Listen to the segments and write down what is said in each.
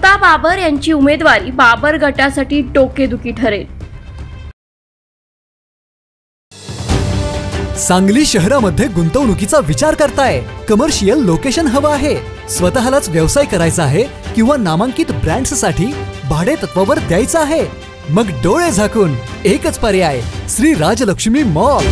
देवता बाबर यांची उमेदवारी बाबर गटासाठी डोकेदुखी ठरेल। सांगली शहरामध्ये गुंतवणुकीचा विचार करताय? कमर्शियल लोकेशन हवं आहे? स्वतःलाच व्यवसाय करायचा आहे किंवा नामांकित ब्रँड्ससाठी भाडे तत्वावर द्यायचं आहे? मग डोळे झाकून एकच पर्याय, श्री राजलक्ष्मी मॉल।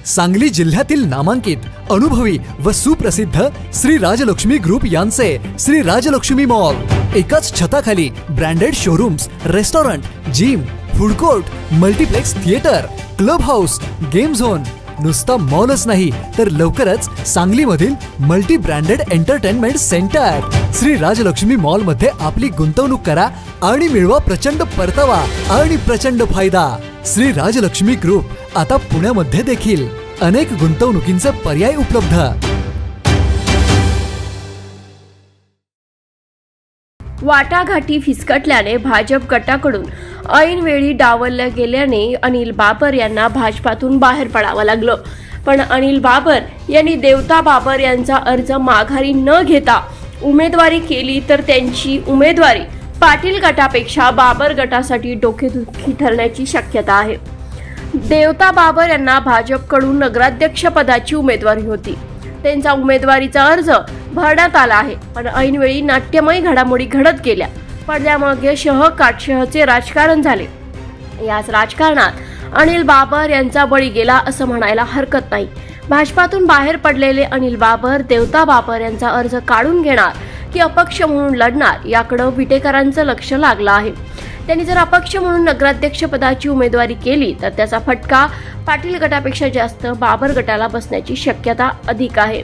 सांगली जिल्ह्यातील नामांकित, अनुभवी व सुप्रसिद्ध श्री राजलक्ष्मी ग्रुप यांचे श्री राजलक्ष्मी मॉल एकाच छताखाली branded showrooms, restaurant, gym, food court, multiplex theatre, club house, game zone. नुसता मॉलच नाही तर लवकरच सांगलीमधील multi branded entertainment centre. Shri Rajlakshmi mall मध्ये आपली गुंतवणूक करा आणि मिळवा प्रचंड परतावा आणि प्रचंड फायदा। श्री राजलक्ष्मी ग्रुप आता पुण्यामध्ये देखील अनेक गुंतवणुकींचे पर्याय उपलब्ध। वाटाघाटी फिसकटल्याने भाजप गटाकडून ऐनवेळी डावलल्या गेल्याने अनिल बाबर यांना भाजपातून बाहेर पडावं लागलं। पण अनिल बाबर यांनी देवता बाबर यांचा अर्ज माघारी न घेता उमेदवारी केली तर त्यांची उमेदवारी पाटील गटापेक्षा बाबर गटासाठी डोकेदुखी ठरण्याची शक्यता आहे। देवता बाबर यांना भाजपकडून नगराध्यक्ष पदाची उमेदवारी होती। त्यांचा उमेदवारीचा अर्ज भरण्यात आला आहे, पण ऐनवेळी नाट्यमय घडामोडी घडत गेल्या। पडद्यामागे काटशहचे राजकारण झाले। याच राजकारणात अनिल बाबर यांचा बळी गेला असं म्हणायला हरकत नाही। भाजपातून बाहेर पडलेले अनिल बाबर देवता बाबर यांचा अर्ज काढून घेणार की अपक्ष म्हणून लढणार याकडे विटेकरांचं लक्ष लागलं आहे। त्यांनी जर अपक्ष म्हणून नगराध्यक्ष पदाची उमेदवारी केली तर त्याचा फटका पाटील गटापेक्षा जास्त बाबर गटाला बसण्याची शक्यता अधिक आहे।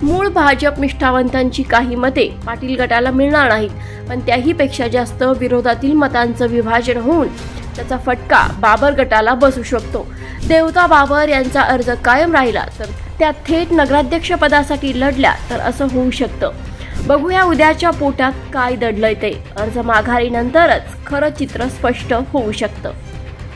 मूळ भाजप निष्ठावंतांची काही मते पाटील गटाला मिळणार नाहीत, पण त्याहीपेक्षा जास्त विरोधातील मतांचं विभाजन होऊन त्याचा फटका बाबर गटाला बसू शकतो। देवता बाबर यांचा अर्ज कायम राहिला तर त्या थेट नगराध्यक्ष पदासाठी लढल्या तर असं होऊ शकतं। बघूया उद्याच्या पोटात काय दडलंय ते। अर्ज माघारीनंतरच खरं चित्र स्पष्ट होऊ शकतं।